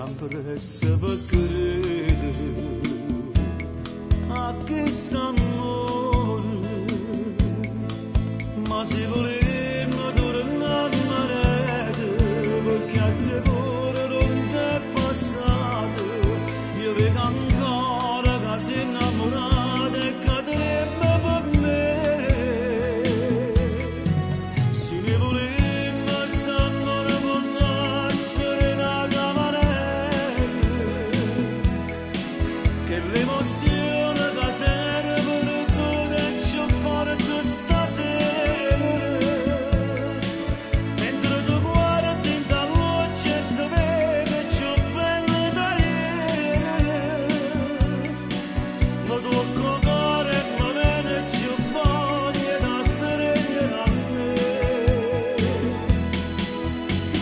sempre per credere a questo amore, ma se volemmo tornare a marete, perché a te pure non ti è passato, io vedo ancora che sei innamorata e cadrebbe per me. Se ne volemmo st'amore può nascere da camarelle, che l'emozione che sente per tu e ciò forte stasera, mentre tu guardi in da luce e ti vedi ciò bello da ieri, ma tocco cuore e mi viene ciò voglia da serena da me.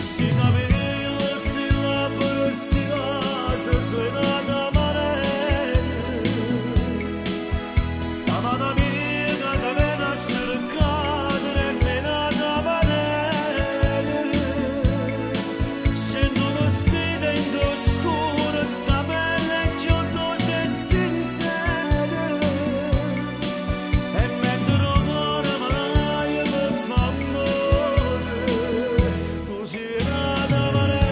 Si capilla, si labbra, si casa, suona da marelle, stava un'amica che viene a cercare e me la da marelle, sento vestita in d'oscuro, sta bella e giottosa e sincera, e mentre il cuore malaio per fa amore, tu sei nata marelle.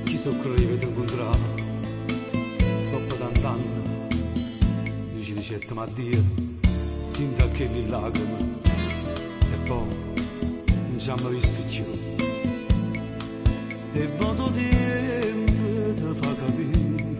Chi so crede di incontrare dopo tanti anni, dici di certo ma Dio tinta che le lacrime e poi non ci hanno visto più e vado tempo ti fa capire